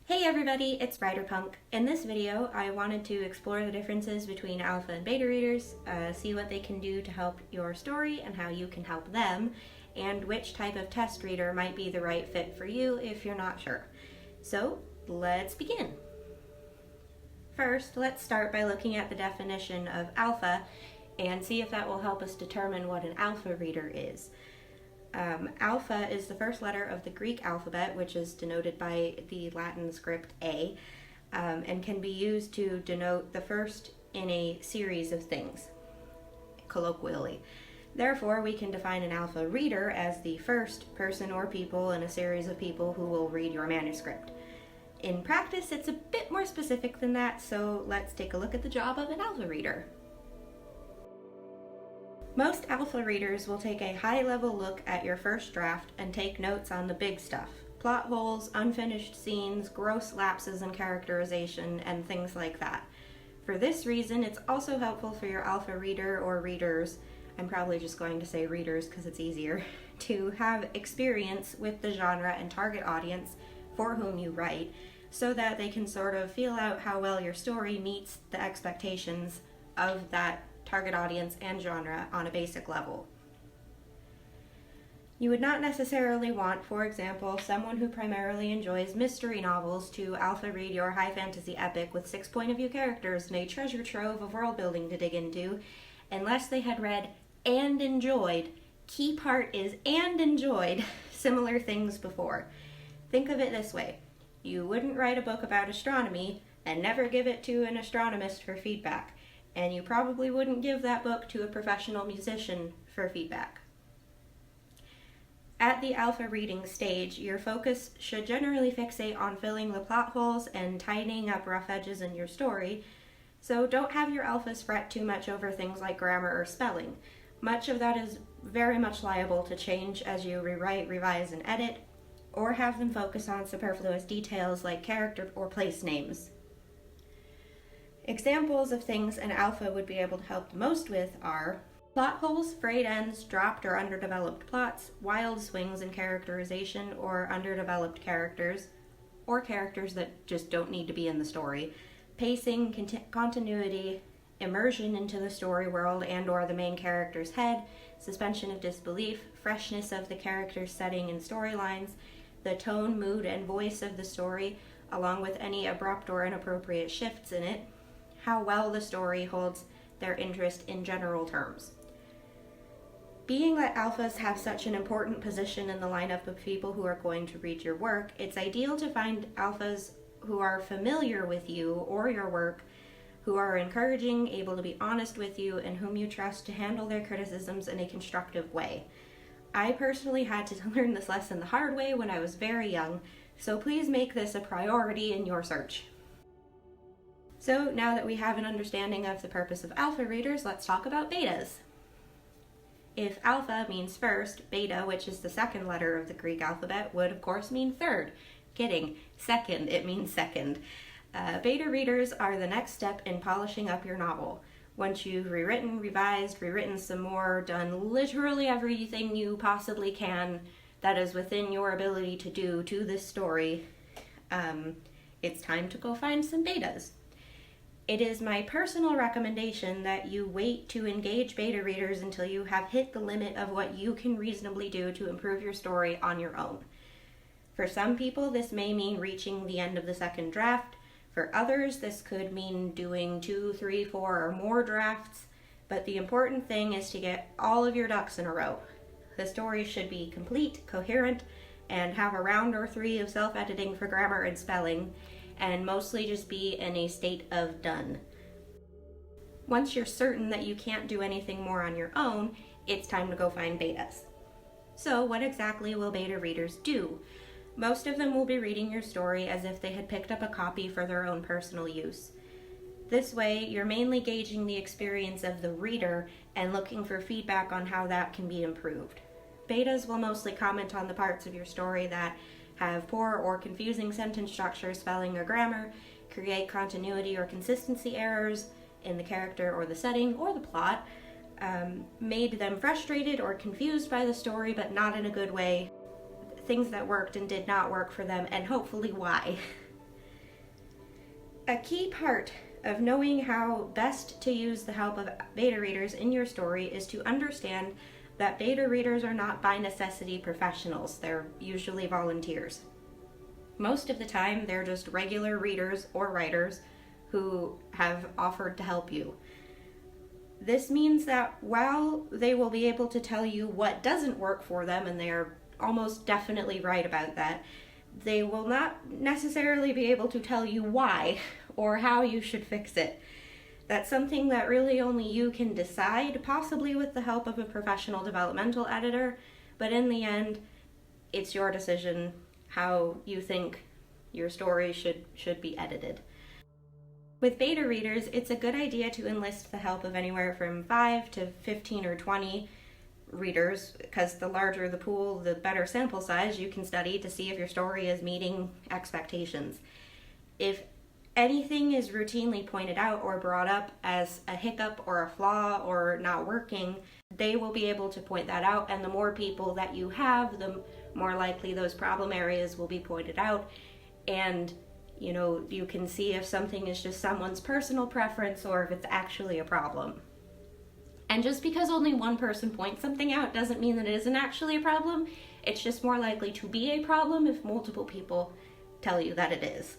Hey everybody, it's Ryderpunk. In this video, I wanted to explore the differences between alpha and beta readers, see what they can do to help your story and how you can help them, and which type of test reader might be the right fit for you if you're not sure. So, let's begin. First, let's start by looking at the definition of alpha and see if that will help us determine what an alpha reader is. Alpha is the first letter of the Greek alphabet, which is denoted by the Latin script A, and can be used to denote the first in a series of things, colloquially. Therefore, we can define an alpha reader as the first person or people in a series of people who will read your manuscript. In practice, it's a bit more specific than that, so let's take a look at the job of an alpha reader. Most alpha readers will take a high-level look at your first draft and take notes on the big stuff. Plot holes, unfinished scenes, gross lapses in characterization, and things like that. For this reason, it's also helpful for your alpha reader or readers, I'm probably just going to say readers because it's easier, to have experience with the genre and target audience for whom you write, so that they can sort of feel out how well your story meets the expectations of that target audience and genre on a basic level. You would not necessarily want, for example, someone who primarily enjoys mystery novels to alpha read your high fantasy epic with 6 point of view characters and a treasure trove of world building to dig into, unless they had read and enjoyed, key part is and enjoyed, similar things before. Think of it this way. You wouldn't write a book about astronomy and never give it to an astronomist for feedback. And you probably wouldn't give that book to a professional musician for feedback. At the alpha reading stage, your focus should generally fixate on filling the plot holes and tidying up rough edges in your story, so don't have your alphas fret too much over things like grammar or spelling. Much of that is very much liable to change as you rewrite, revise, and edit, or have them focus on superfluous details like character or place names. Examples of things an alpha would be able to help the most with are plot holes, frayed ends, dropped or underdeveloped plots, wild swings in characterization or underdeveloped characters, or characters that just don't need to be in the story, pacing, continuity, immersion into the story world and or the main character's head, suspension of disbelief, freshness of the character's setting and storylines, the tone, mood, and voice of the story, along with any abrupt or inappropriate shifts in it, how well the story holds their interest in general terms. Being that alphas have such an important position in the lineup of people who are going to read your work, it's ideal to find alphas who are familiar with you or your work, who are encouraging, able to be honest with you, and whom you trust to handle their criticisms in a constructive way. I personally had to learn this lesson the hard way when I was very young, so please make this a priority in your search. So now that we have an understanding of the purpose of alpha readers, let's talk about betas. If alpha means first, beta, which is the second letter of the Greek alphabet, would of course mean third. Kidding. Second, it means second. Beta readers are the next step in polishing up your novel. Once you've rewritten, revised, rewritten some more, done literally everything you possibly can that is within your ability to do to this story, it's time to go find some betas. It is my personal recommendation that you wait to engage beta readers until you have hit the limit of what you can reasonably do to improve your story on your own. For some people, this may mean reaching the end of the second draft. For others, this could mean doing 2, 3, 4, or more drafts. But the important thing is to get all of your ducks in a row. The story should be complete, coherent, and have a round or 3 of self-editing for grammar and spelling, and mostly just be in a state of done. Once you're certain that you can't do anything more on your own, it's time to go find betas. So what exactly will beta readers do? Most of them will be reading your story as if they had picked up a copy for their own personal use. This way, you're mainly gauging the experience of the reader and looking for feedback on how that can be improved. Betas will mostly comment on the parts of your story that have poor or confusing sentence structure, spelling, or grammar, create continuity or consistency errors in the character or the setting or the plot, made them frustrated or confused by the story but not in a good way, things that worked and did not work for them, and hopefully why. A key part of knowing how best to use the help of beta readers in your story is to understand that beta readers are not by necessity professionals. They're usually volunteers. Most of the time, they're just regular readers or writers who have offered to help you. This means that while they will be able to tell you what doesn't work for them, and they are almost definitely right about that, they will not necessarily be able to tell you why or how you should fix it. That's something that really only you can decide, possibly with the help of a professional developmental editor, but in the end, it's your decision how you think your story should be edited. With beta readers, it's a good idea to enlist the help of anywhere from 5 to 15 or 20 readers, because the larger the pool, the better sample size you can study to see if your story is meeting expectations. If anything is routinely pointed out or brought up as a hiccup or a flaw or not working, they will be able to point that out, and the more people that you have, the more likely those problem areas will be pointed out, and you can see if something is just someone's personal preference or if it's actually a problem. And just because only one person points something out doesn't mean that it isn't actually a problem. It's just more likely to be a problem if multiple people tell you that it is.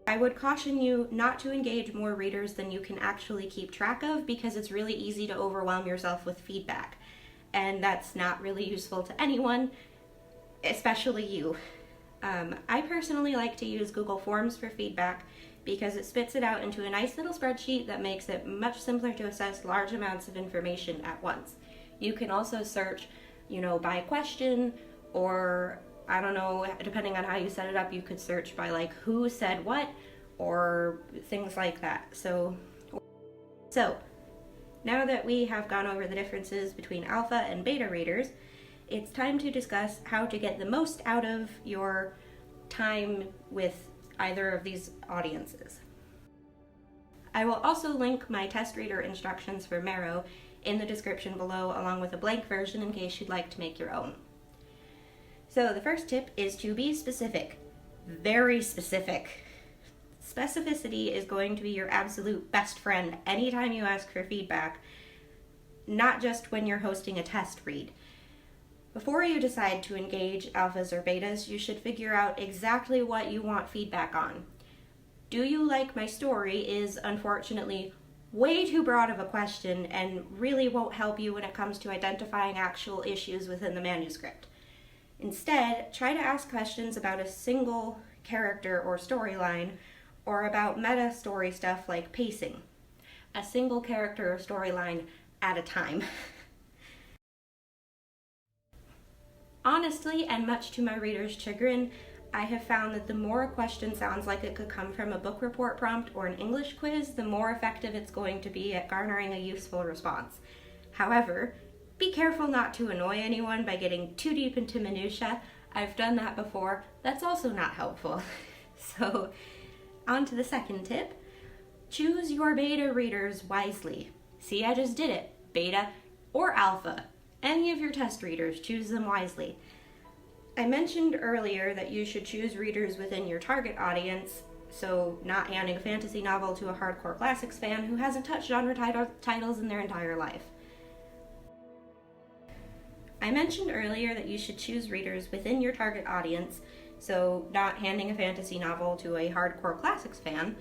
I would caution you not to engage more readers than you can actually keep track of, because it's really easy to overwhelm yourself with feedback. And that's not really useful to anyone, especially you. I personally like to use Google Forms for feedback because it spits it out into a nice little spreadsheet that makes it much simpler to assess large amounts of information at once. You can also search, by question, or I don't know, depending on how you set it up, you could search by like who said what or things like that. So now that we have gone over the differences between alpha and beta readers, it's time to discuss how to get the most out of your time with either of these audiences. I will also link my test reader instructions for Marrow in the description below, along with a blank version in case you'd like to make your own. So the first tip is to be specific. Very specific. Specificity is going to be your absolute best friend anytime you ask for feedback, not just when you're hosting a test read. Before you decide to engage alphas or betas, you should figure out exactly what you want feedback on. Do you like my story is unfortunately way too broad of a question and really won't help you when it comes to identifying actual issues within the manuscript. Instead, try to ask questions about a single character or storyline, or about meta story stuff like pacing. A single character or storyline at a time. Honestly, and much to my readers' chagrin, I have found that the more a question sounds like it could come from a book report prompt or an English quiz, the more effective it's going to be at garnering a useful response. However, be careful not to annoy anyone by getting too deep into minutia. I've done that before. That's also not helpful. So, on to the second tip. Choose your beta readers wisely. See, I just did it. Beta or alpha. Any of your test readers, choose them wisely. I mentioned earlier that you should choose readers within your target audience, so not handing a fantasy novel to a hardcore classics fan who hasn't touched genre titles in their entire life. I mentioned earlier that you should choose readers within your target audience, so not handing a fantasy novel to a hardcore classics fan.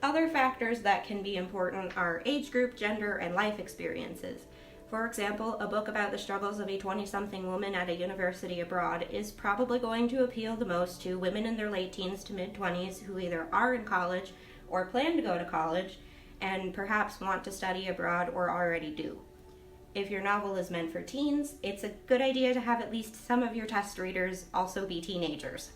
Other factors that can be important are age group, gender, and life experiences. For example, a book about the struggles of a 20-something woman at a university abroad is probably going to appeal the most to women in their late teens to mid-20s who either are in college or plan to go to college and perhaps want to study abroad or already do. If your novel is meant for teens, it's a good idea to have at least some of your test readers also be teenagers.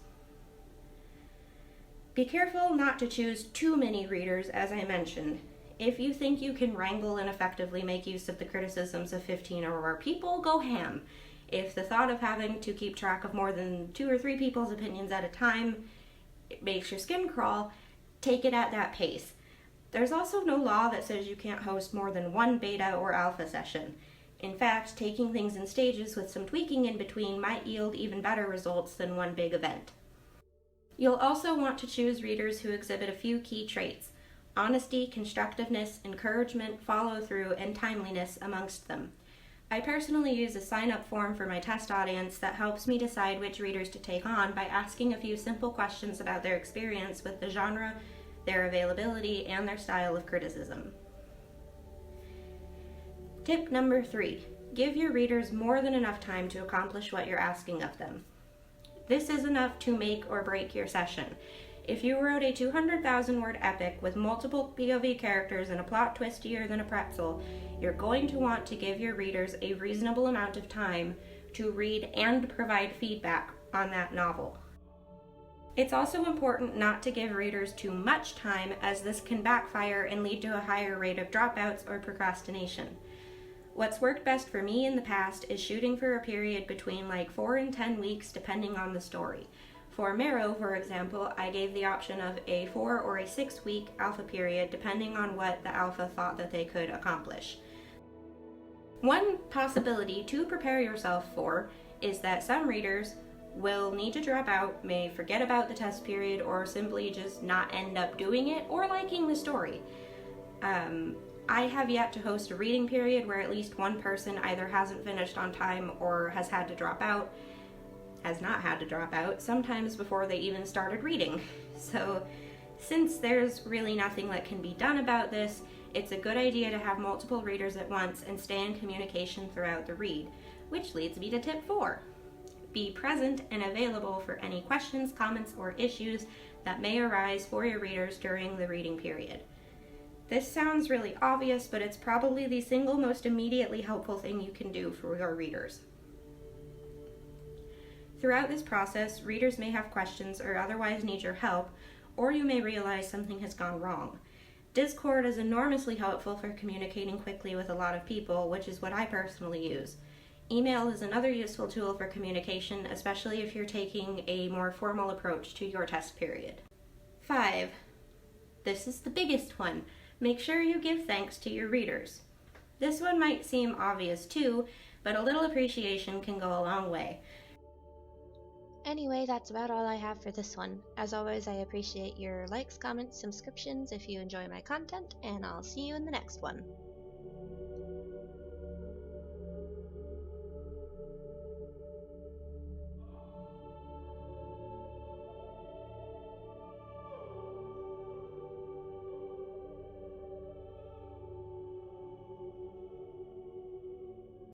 Be careful not to choose too many readers, as I mentioned. If you think you can wrangle and effectively make use of the criticisms of 15 or more people, go ham. If the thought of having to keep track of more than 2 or 3 people's opinions at a time makes your skin crawl, take it at that pace. There's also no law that says you can't host more than one beta or alpha session. In fact, taking things in stages with some tweaking in between might yield even better results than one big event. You'll also want to choose readers who exhibit a few key traits: honesty, constructiveness, encouragement, follow-through, and timeliness amongst them. I personally use a sign-up form for my test audience that helps me decide which readers to take on by asking a few simple questions about their experience with the genre, their availability, and their style of criticism. Tip number 3. Give your readers more than enough time to accomplish what you're asking of them. This is enough to make or break your session. If you wrote a 200,000-word epic with multiple POV characters and a plot twistier than a pretzel, you're going to want to give your readers a reasonable amount of time to read and provide feedback on that novel. It's also important not to give readers too much time, as this can backfire and lead to a higher rate of dropouts or procrastination. What's worked best for me in the past is shooting for a period between 4 and 10 weeks depending on the story. For Marrow, for example, I gave the option of a 4 or a 6-week alpha period depending on what the alpha thought that they could accomplish. One possibility to prepare yourself for is that some readers will need to drop out, may forget about the test period, or simply just not end up doing it or liking the story. I have yet to host a reading period where at least one person either hasn't finished on time or has not had to drop out, sometimes before they even started reading. So, since there's really nothing that can be done about this, it's a good idea to have multiple readers at once and stay in communication throughout the read, which leads me to tip 4. Be present and available for any questions, comments, or issues that may arise for your readers during the reading period. This sounds really obvious, but it's probably the single most immediately helpful thing you can do for your readers. Throughout this process, readers may have questions or otherwise need your help, or you may realize something has gone wrong. Discord is enormously helpful for communicating quickly with a lot of people, which is what I personally use. Email is another useful tool for communication, especially if you're taking a more formal approach to your test period. 5. This is the biggest one. Make sure you give thanks to your readers. This one might seem obvious too, but a little appreciation can go a long way. Anyway, that's about all I have for this one. As always, I appreciate your likes, comments, subscriptions if you enjoy my content, and I'll see you in the next one.